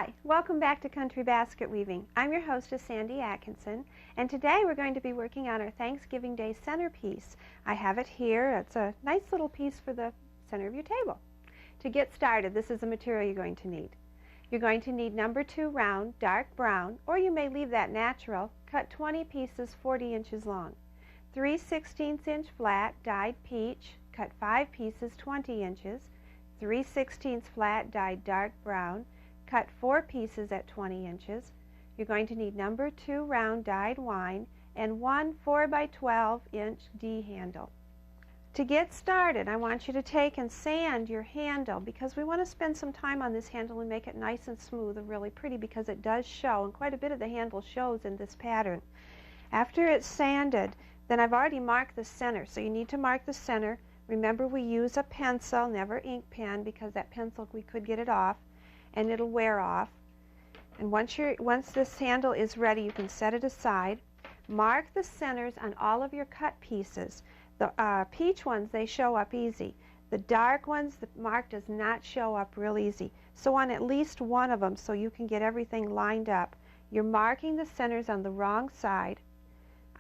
Hi, welcome back to Country Basket Weaving. I'm your hostess, Sandy Atkinson, and today we're going to be working on our Thanksgiving Day centerpiece. I have it here. It's a nice little piece for the center of your table. To get started, this is the material you're going to need. You're going to need number 2 round, dark brown, or you may leave that natural, cut 20 pieces 40 inches long. 3 16-inch flat dyed peach, cut 5 pieces 20 inches. 3 16 flat dyed dark brown, cut 4 pieces at 20 inches. You're going to need number 2 round dyed wine and 1 4x12-inch D handle. To get started, I want you to take and sand your handle because we want to spend some time on this handle and make it nice and smooth and really pretty because it does show, and quite a bit of the handle shows in this pattern. After it's sanded, then I've already marked the center, so you need to mark the center. Remember, we use a pencil, never ink pen, because that pencil, we could get it off and it'll wear off. And once this handle is ready, you can set it aside. Mark the centers on all of your cut pieces. The peach ones, they show up easy. The dark ones, the mark does not show up real easy. So on at least one of them, so you can get everything lined up, you're marking the centers on the wrong side.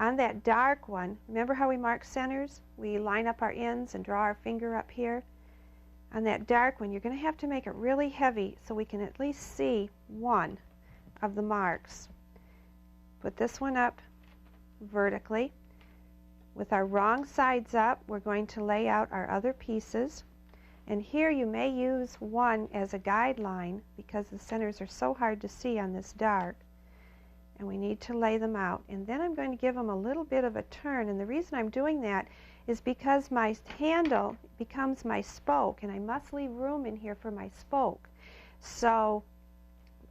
On that dark one, remember how we mark centers? We line up our ends and draw our finger up here. On that dark one, you're going to have to make it really heavy so we can at least see one of the marks. Put this one up vertically. With our wrong sides up, we're going to lay out our other pieces. And here you may use one as a guideline because the centers are so hard to see on this dark. And we need to lay them out. And then I'm going to give them a little bit of a turn. And the reason I'm doing that is because my handle becomes my spoke, and I must leave room in here for my spoke. So,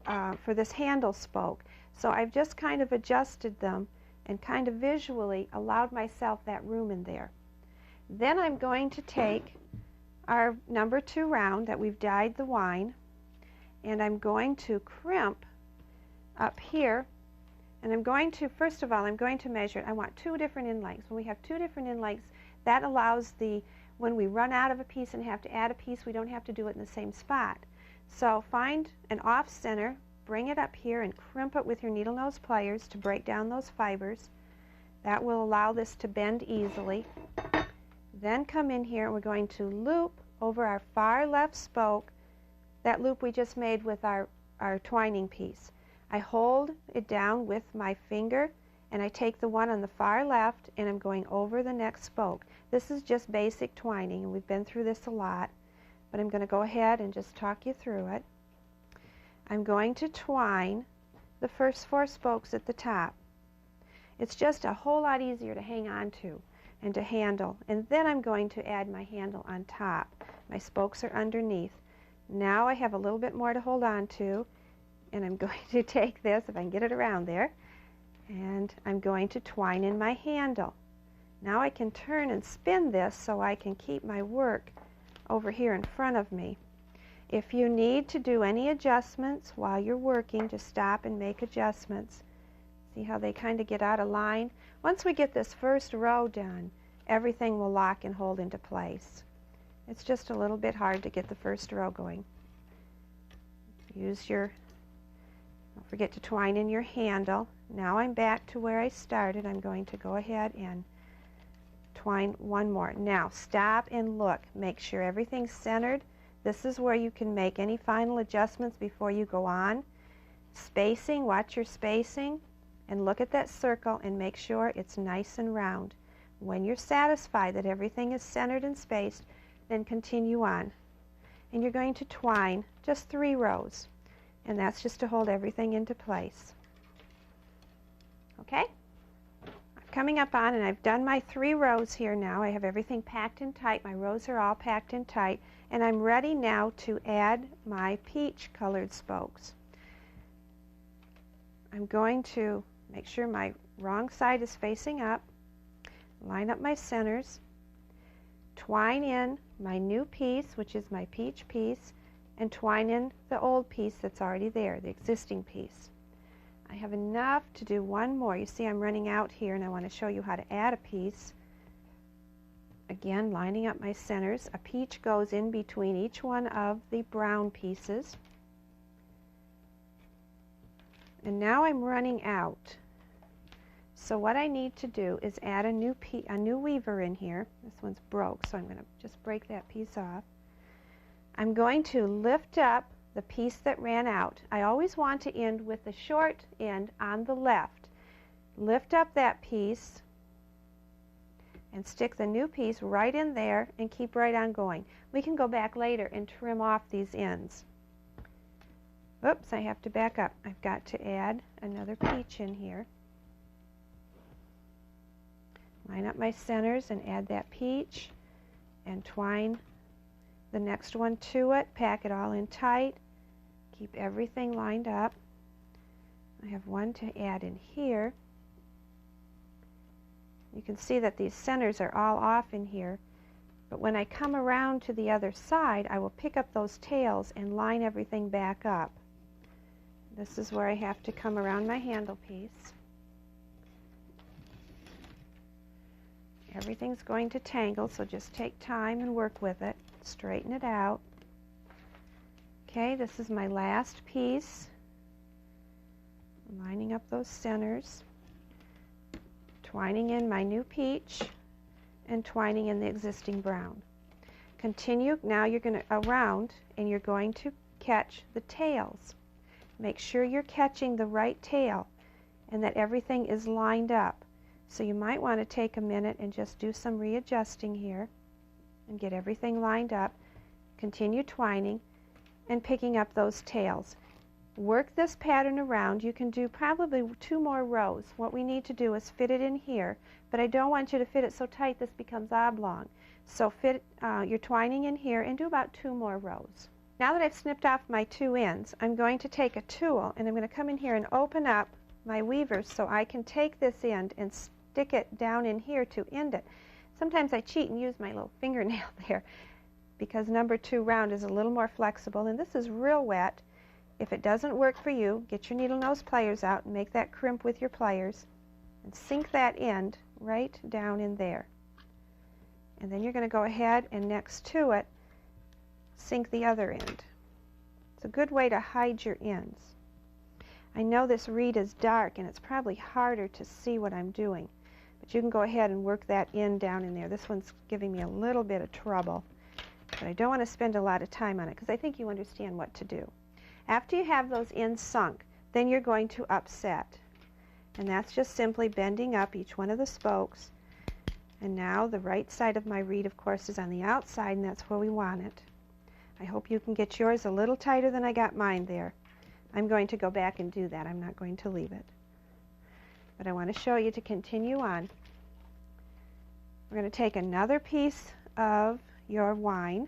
for this handle spoke. So I've just kind of adjusted them and kind of visually allowed myself that room in there. Then I'm going to take our number 2 round that we've dyed the wine, and I'm going to crimp up here. And I'm going to, first of all, I'm going to measure it. I want 2 different end lengths. When we have 2 different end lengths, that allows when we run out of a piece and have to add a piece, we don't have to do it in the same spot. So find an off center, bring it up here and crimp it with your needle nose pliers to break down those fibers. That will allow this to bend easily. Then come in here and we're going to loop over our far left spoke, that loop we just made with our twining piece. I hold it down with my finger and I take the one on the far left and I'm going over the next spoke. This is just basic twining, and we've been through this a lot, but I'm going to go ahead and just talk you through it. I'm going to twine the first 4 spokes at the top. It's just a whole lot easier to hang on to and to handle. And then I'm going to add my handle on top. My spokes are underneath. Now I have a little bit more to hold on to. And I'm going to take this, if I can get it around there, and I'm going to twine in my handle. Now I can turn and spin this so I can keep my work over here in front of me. If you need to do any adjustments while you're working, just stop and make adjustments. See how they kind of get out of line? Once we get this first row done, everything will lock and hold into place. It's just a little bit hard to get the first row going. Don't forget to twine in your handle. Now I'm back to where I started. I'm going to go ahead and twine one more. Now stop and look. Make sure everything's centered. This is where you can make any final adjustments before you go on. Spacing, watch your spacing, and look at that circle and make sure it's nice and round. When you're satisfied that everything is centered and spaced, then continue on. And you're going to twine just 3 rows. And that's just to hold everything into place. Okay? I'm coming up on, and I've done my 3 rows here now. I have everything packed in tight. My rows are all packed in tight. And I'm ready now to add my peach colored spokes. I'm going to make sure my wrong side is facing up. Line up my centers. Twine in my new piece, which is my peach piece, and twine in the old piece that's already there, the existing piece. I have enough to do one more. You see I'm running out here and I want to show you how to add a piece. Again, lining up my centers. A peach goes in between each one of the brown pieces. And now I'm running out. So what I need to do is add a new weaver in here. This one's broke, so I'm going to just break that piece off. I'm going to lift up the piece that ran out. I always want to end with the short end on the left. Lift up that piece and stick the new piece right in there and keep right on going. We can go back later and trim off these ends. Oops, I have to back up. I've got to add another peach in here. Line up my centers and add that peach and twine the next one to it. Pack it all in tight. Keep everything lined up. I have one to add in here. You can see that these centers are all off in here, but when I come around to the other side, I will pick up those tails and line everything back up. This is where I have to come around my handle piece. Everything's going to tangle, so just take time and work with it. Straighten it out. Okay, this is my last piece. Lining up those centers. Twining in my new peach and twining in the existing brown. Continue, now you're going to around and you're going to catch the tails. Make sure you're catching the right tail and that everything is lined up. So you might want to take a minute and just do some readjusting here and get everything lined up. Continue twining and picking up those tails. Work this pattern around. You can do probably 2 more rows. What we need to do is fit it in here, but I don't want you to fit it so tight this becomes oblong. So fit your twining in here and do about 2 more rows. Now that I've snipped off my 2 ends, I'm going to take a tool and I'm going to come in here and open up my weavers so I can take this end and stick it down in here to end it. Sometimes I cheat and use my little fingernail there because number 2 round is a little more flexible, and this is real wet. If it doesn't work for you, get your needle nose pliers out and make that crimp with your pliers and sink that end right down in there. And then you're going to go ahead and next to it sink the other end. It's a good way to hide your ends. I know this reed is dark and it's probably harder to see what I'm doing, but you can go ahead and work that end down in there. This one's giving me a little bit of trouble, but I don't want to spend a lot of time on it because I think you understand what to do. After you have those ends sunk, then you're going to upset. And that's just simply bending up each one of the spokes. And now the right side of my reed, of course, is on the outside, and that's where we want it. I hope you can get yours a little tighter than I got mine there. I'm going to go back and do that. I'm not going to leave it. But I want to show you to continue on. We're going to take another piece of your wine.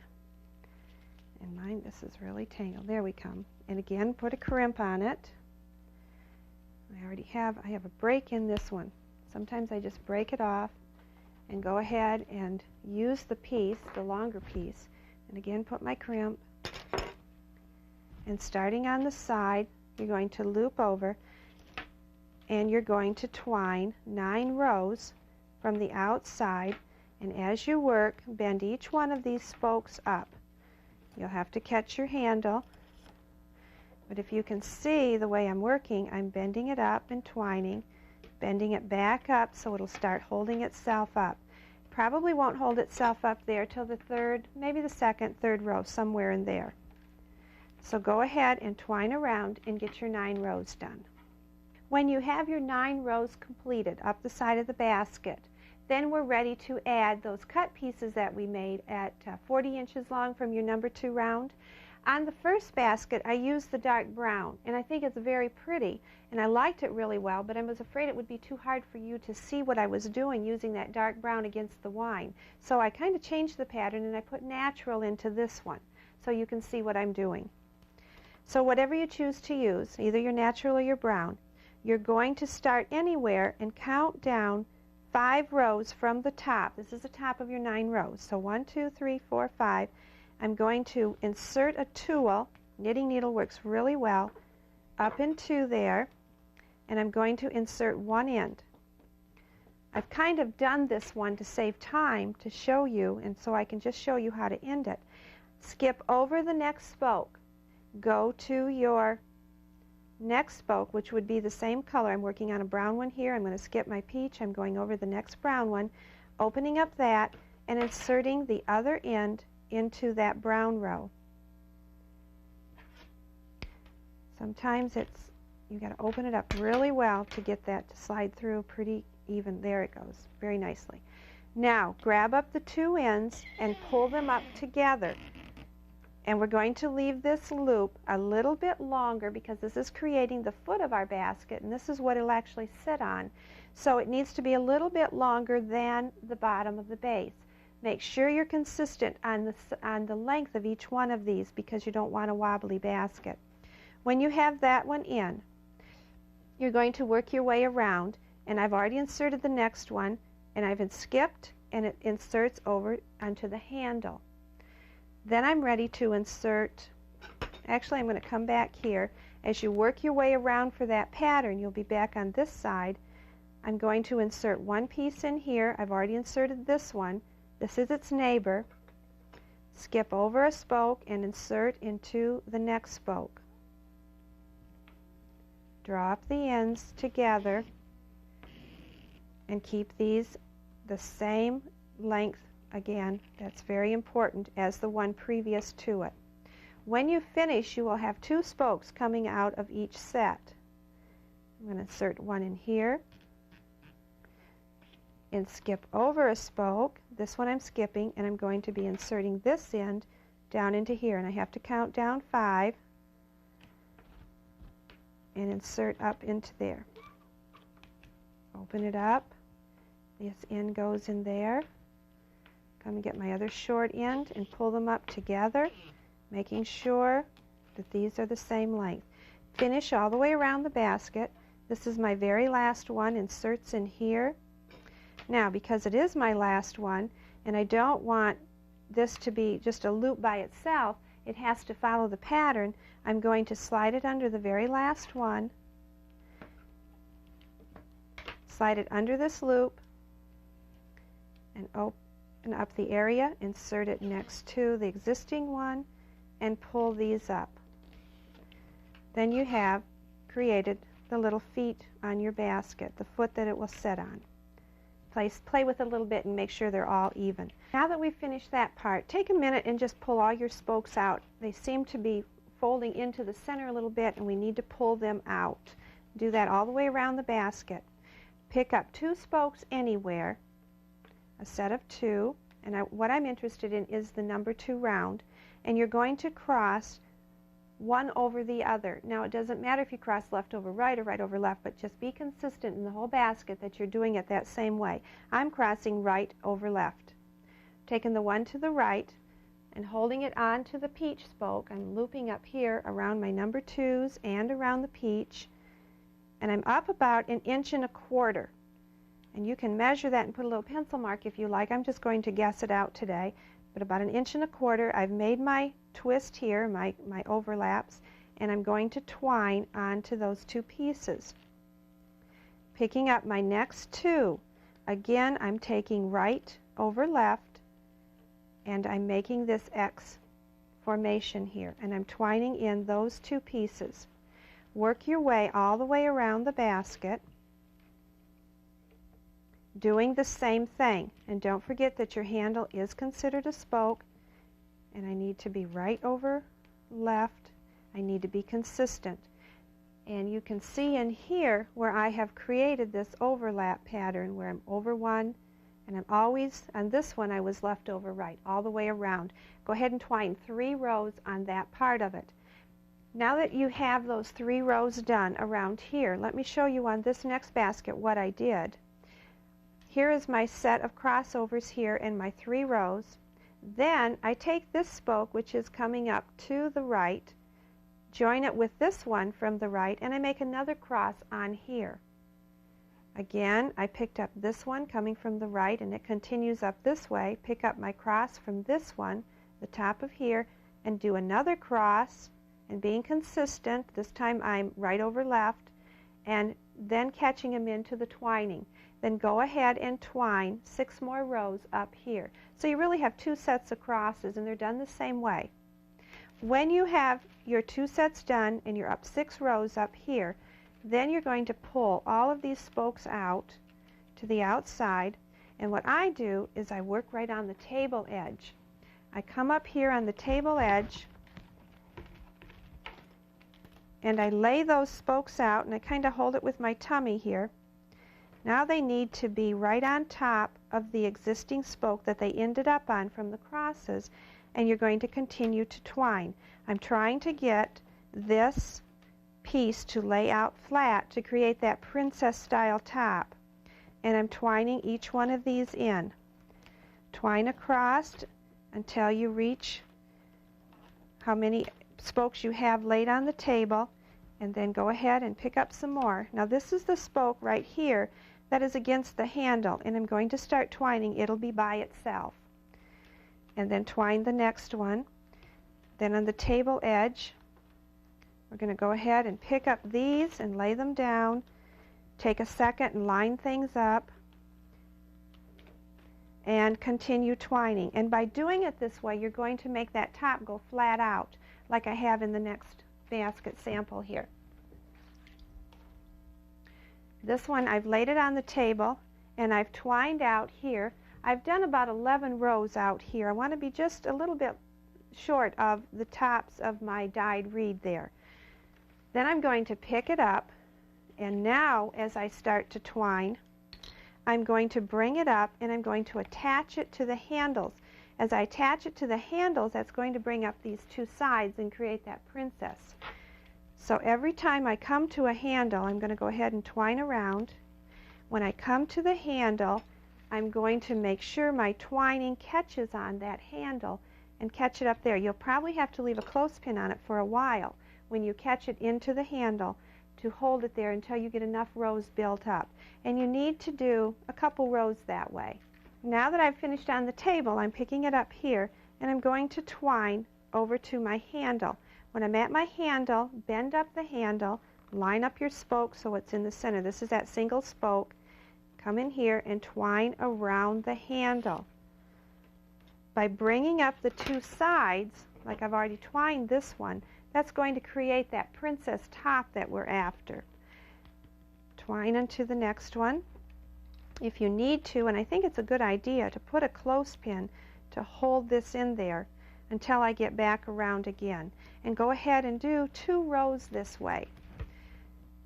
And mine, this is really tangled. There we come. And again, put a crimp on it. I have a break in this one. Sometimes I just break it off and go ahead and use the piece, the longer piece, and again put my crimp. And starting on the side, you're going to loop over and you're going to twine 9 rows from the outside, and as you work, bend each one of these spokes up. You'll have to catch your handle, but if you can see the way I'm working, I'm bending it up and twining, bending it back up so it'll start holding itself up. Probably won't hold itself up there till the 3rd, maybe the 2nd, 3rd row, somewhere in there. So go ahead and twine around and get your 9 rows done. When you have your 9 rows completed up the side of the basket, then we're ready to add those cut pieces that we made at 40 inches long from your number 2 round. On the first basket, I used the dark brown, and I think it's very pretty, and I liked it really well, but I was afraid it would be too hard for you to see what I was doing using that dark brown against the wine. So I kind of changed the pattern, and I put natural into this one, so you can see what I'm doing. So whatever you choose to use, either your natural or your brown, you're going to start anywhere and count down 5 rows from the top. This is the top of your 9 rows. So 1, 2, 3, 4, 5. I'm going to insert a tool. Knitting needle works really well. Up into there. And I'm going to insert one end. I've kind of done this one to save time to show you, and so I can just show you how to end it. Skip over the next spoke. Go to your next spoke, which would be the same color. I'm working on a brown one here. I'm going to skip my peach. I'm going over the next brown one, opening up that and inserting the other end into that brown row. Sometimes you got to open it up really well to get that to slide through pretty even. There it goes, very nicely. Now grab up the two ends and pull them up together. And we're going to leave this loop a little bit longer because this is creating the foot of our basket, and this is what it'll actually sit on. So it needs to be a little bit longer than the bottom of the base. Make sure you're consistent on the length of each one of these because you don't want a wobbly basket. When you have that one in, you're going to work your way around, and I've already inserted the next one, and I've skipped, and it inserts over onto the handle. Then I'm ready to insert, actually I'm going to come back here. As you work your way around for that pattern, you'll be back on this side. I'm going to insert one piece in here. I've already inserted this one. This is its neighbor. Skip over a spoke and insert into the next spoke. Draw up the ends together and keep these the same length. Again, that's very important as the one previous to it. When you finish, you will have two spokes coming out of each set. I'm going to insert one in here and skip over a spoke. This one I'm skipping, and I'm going to be inserting this end down into here, and I have to count down 5 and insert up into there. Open it up. This end goes in there. Come and get my other short end and pull them up together, making sure that these are the same length. Finish all the way around the basket. This is my very last one, inserts in here. Now, because it is my last one, and I don't want this to be just a loop by itself, it has to follow the pattern. I'm going to slide it under the very last one, slide it under this loop, and open up the area, insert it next to the existing one, and pull these up. Then you have created the little feet on your basket, the foot that it will sit on. Play with it a little bit and make sure they're all even. Now that we've finished that part, take a minute and just pull all your spokes out. They seem to be folding into the center a little bit, and we need to pull them out. Do that all the way around the basket. Pick up 2 spokes anywhere, a set of 2, and what I'm interested in is the number 2 round, and you're going to cross one over the other. Now, it doesn't matter if you cross left over right or right over left, but just be consistent in the whole basket that you're doing it that same way. I'm crossing right over left. Taking the one to the right and holding it on to the peach spoke, I'm looping up here around my number 2s and around the peach, and I'm up about 1.25 inches. And you can measure that and put a little pencil mark if you like. I'm just going to guess it out today. But about 1.25 inches, I've made my twist here, my overlaps, and I'm going to twine onto those 2 pieces. Picking up my next 2, again I'm taking right over left, and I'm making this X formation here, and I'm twining in those 2 pieces. Work your way all the way around the basket, doing the same thing. And don't forget that your handle is considered a spoke, and I need to be right over left. I need to be consistent. And you can see in here where I have created this overlap pattern where I'm over one, and I'm always, on this one I was left over right, all the way around. Go ahead and twine 3 rows on that part of it. Now that you have those 3 rows done around here, let me show you on this next basket what I did. Here is my set of crossovers here in my 3 rows. Then I take this spoke, which is coming up to the right, join it with this one from the right, and I make another cross on here. Again, I picked up this one coming from the right, and it continues up this way. Pick up my cross from this one, the top of here, and do another cross, and being consistent, this time I'm right over left, and then catching them into the twining. Then go ahead and twine 6 more rows up here. So you really have 2 sets of crosses, and they're done the same way. when you have your 2 sets done and you're up 6 rows up here, then you're going to pull all of these spokes out to the outside. And what I do is I work right on the table edge. I come up here on the table edge and I lay those spokes out, and I kind of hold it with my tummy here. Now they need to be right on top of the existing spoke that they ended up on from the crosses, and you're going to continue to twine. I'm trying to get this piece to lay out flat to create that princess style top, and I'm twining each one of these in. Twine across until you reach how many spokes you have laid on the table, and then go ahead and pick up some more. Now this is the spoke right here that is against the handle, and I'm going to start twining. It'll be by itself. And then twine the next one. Then on the table edge, we're going to go ahead and pick up these and lay them down. Take a second and line things up and continue twining. And by doing it this way, you're going to make that top go flat out, like I have in the next basket sample here. This one, I've laid it on the table and I've twined out here. I've done about 11 rows out here. I want to be just a little bit short of the tops of my dyed reed there. Then I'm going to pick it up, and now as I start to twine, I'm going to bring it up and I'm going to attach it to the handles. As I attach it to the handles, that's going to bring up these 2 sides and create that princess. So every time I come to a handle, I'm going to go ahead and twine around. When I come to the handle, I'm going to make sure my twining catches on that handle and catch it up there. You'll probably have to leave a clothespin on it for a while when you catch it into the handle to hold it there until you get enough rows built up. And you need to do a couple rows that way. Now that I've finished on the table, I'm picking it up here and I'm going to twine over to my handle. When I'm at my handle, bend up the handle, line up your spoke so it's in the center. This is that single spoke. Come in here and twine around the handle. By bringing up the 2 sides, like I've already twined this one, that's going to create that princess top that we're after. Twine into the next one. If you need to, and I think it's a good idea to put a clothespin to hold this in there until I get back around again. And go ahead and do 2 rows this way.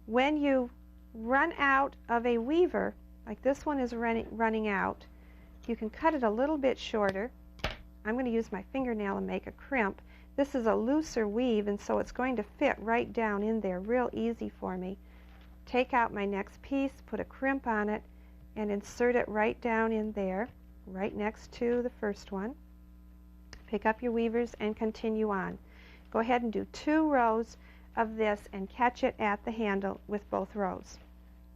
When you run out of a weaver, like this one is running out, you can cut it a little bit shorter. I'm going to use my fingernail and make a crimp. This is a looser weave, and so it's going to fit right down in there real easy for me. Take out my next piece, put a crimp on it, and insert it right down in there, right next to the first one. Pick up your weavers and continue on. Go ahead and do 2 rows of this and catch it at the handle with both rows.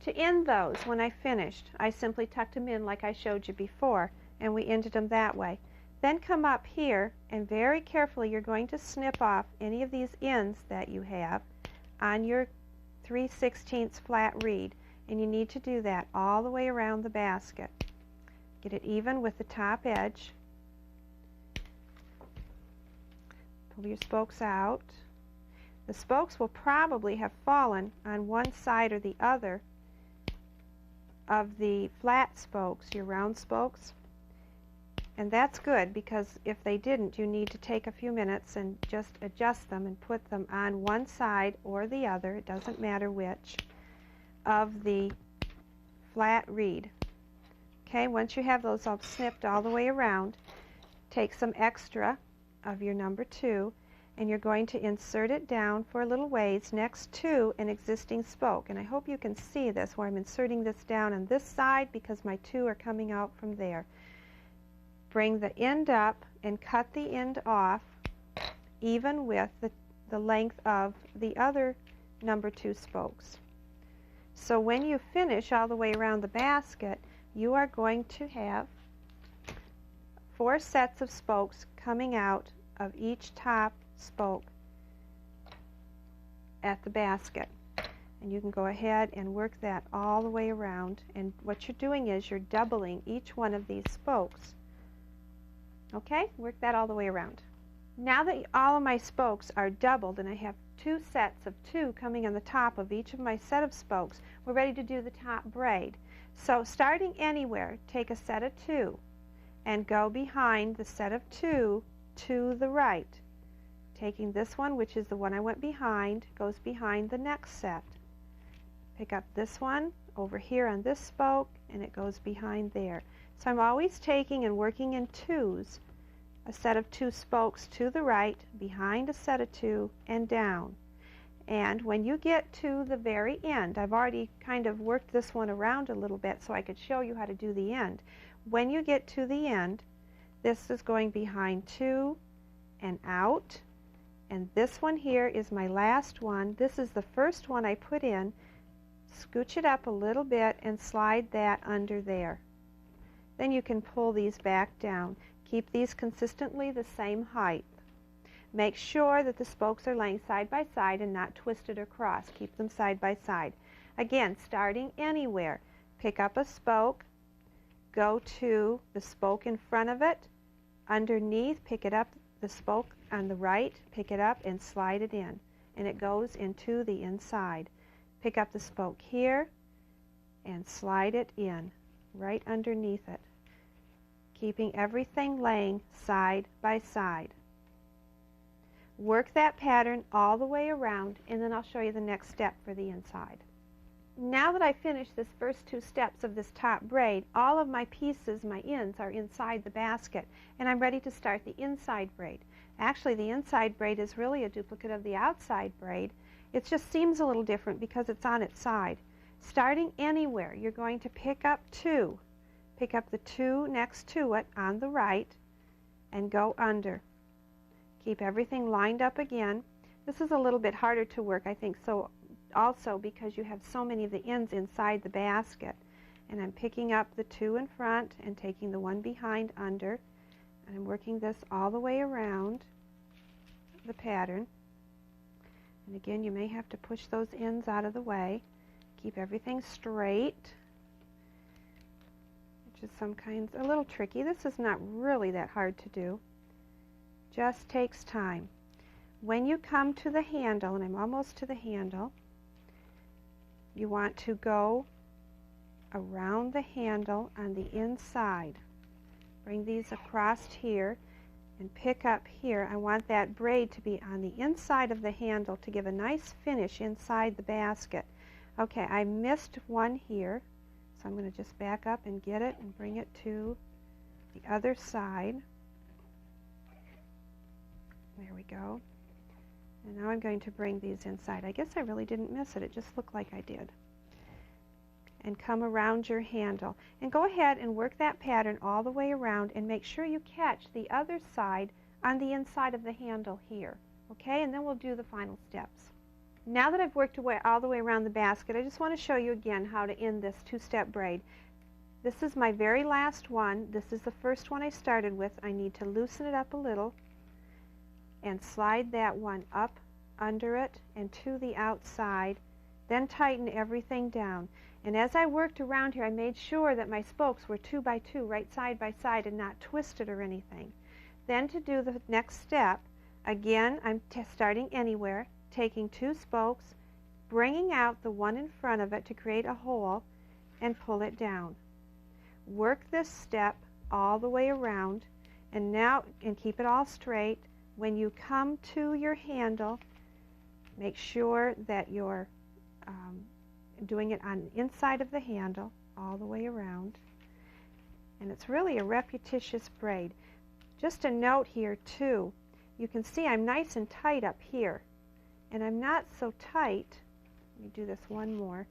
To end those, when I finished, I simply tucked them in like I showed you before, and we ended them that way. Then come up here and very carefully you're going to snip off any of these ends that you have on your 3/16 flat reed, and you need to do that all the way around the basket. Get it even with the top edge. Pull your spokes out. The spokes will probably have fallen on one side or the other of the flat spokes, your round spokes. And that's good, because if they didn't, you need to take a few minutes and just adjust them and put them on one side or the other, it doesn't matter which, of the flat reed. Okay, once you have those all snipped all the way around, take some extra of your number 2 and you're going to insert it down for a little ways next to an existing spoke. And I hope you can see this, where I'm inserting this down on this side because my 2 are coming out from there. Bring the end up and cut the end off even with the length of the other number 2 spokes. So when you finish all the way around the basket, you are going to have 4 sets of spokes coming out of each top spoke at the basket. And you can go ahead and work that all the way around. And what you're doing is you're doubling each one of these spokes. Okay, work that all the way around. Now that all of my spokes are doubled and I have 2 sets of 2 coming on the top of each of my set of spokes, we're ready to do the top braid. So starting anywhere, take a set of 2 and go behind the set of 2 to the right. Taking this one, which is the one I went behind, goes behind the next set. Pick up this one over here on this spoke and it goes behind there. So I'm always taking and working in 2s, a set of 2 spokes to the right, behind a set of 2, and down. And when you get to the very end, I've already kind of worked this one around a little bit so I could show you how to do the end. When you get to the end, this is going behind 2 and out, and this one here is my last one. This is the first one I put in. Scooch it up a little bit and slide that under there. Then you can pull these back down. Keep these consistently the same height. Make sure that the spokes are laying side by side and not twisted or crossed. Keep them side by side. Again, starting anywhere. Pick up a spoke, go to the spoke in front of it, underneath, pick it up, the spoke on the right, pick it up and slide it in. And it goes into the inside. Pick up the spoke here and slide it in, right underneath it. Keeping everything laying side by side. Work that pattern all the way around, and then I'll show you the next step for the inside. Now that I finished this first 2 steps of this top braid, all of my pieces, my ends, are inside the basket, and I'm ready to start the inside braid. Actually, the inside braid is really a duplicate of the outside braid. It just seems a little different because it's on its side. Starting anywhere, you're going to pick up 2. Pick up the 2 next to it on the right and go under. Keep everything lined up again. This is a little bit harder to work, I think, so also because you have so many of the ends inside the basket. And I'm picking up the 2 in front and taking the one behind under, and I'm working this all the way around the pattern. And again, you may have to push those ends out of the way. Keep everything straight, which is sometimes a little tricky. This is not really that hard to do. Just takes time. When you come to the handle, and I'm almost to the handle, you want to go around the handle on the inside. Bring these across here and pick up here. I want that braid to be on the inside of the handle to give a nice finish inside the basket. Okay, I missed one here, so I'm going to just back up and get it and bring it to the other side. There we go. And now I'm going to bring these inside. I guess I really didn't miss it. It just looked like I did. And come around your handle. And go ahead and work that pattern all the way around and make sure you catch the other side on the inside of the handle here. Okay, and then we'll do the final steps. Now that I've worked all the way around the basket, I just want to show you again how to end this 2-step braid. This is my very last one. This is the first one I started with. I need to loosen it up a little and slide that one up under it and to the outside, then tighten everything down. And as I worked around here, I made sure that my spokes were 2 by 2 right side by side and not twisted or anything. Then to do the next step, again, I'm starting anywhere, taking 2 spokes, bringing out the one in front of it to create a hole and pull it down. Work this step all the way around, and now, and keep it all straight. When you come to your handle, make sure that you're doing it on the inside of the handle all the way around. And it's really a repetitious braid. Just a note here too, you can see I'm nice and tight up here, and I'm not so tight. Let me do this one more.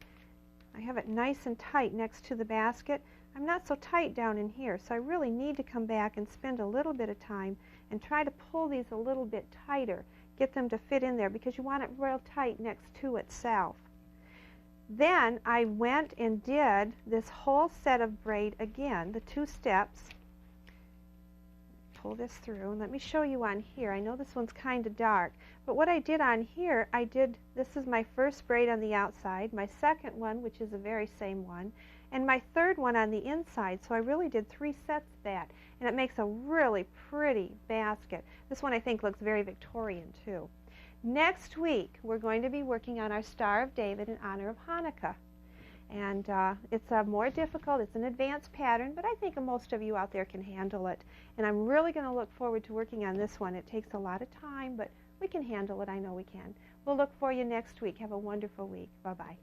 I have it nice and tight next to the basket. I'm not so tight down in here, so I really need to come back and spend a little bit of time and try to pull these a little bit tighter, get them to fit in there, because you want it real tight next to itself. Then I went and did this whole set of braid again, the 2 steps. Pull this through, and let me show you on here. I know this one's kind of dark, but what I did on here, this is my first braid on the outside, my second one, which is the very same one, and my third one on the inside, so I really did 3 sets of that, and it makes a really pretty basket. This one I think looks very Victorian too. Next week we're going to be working on our Star of David in honor of Hanukkah. And it's more difficult. It's an advanced pattern, but I think most of you out there can handle it. And I'm really going to look forward to working on this one. It takes a lot of time, but we can handle it. I know we can. We'll look for you next week. Have a wonderful week. Bye-bye.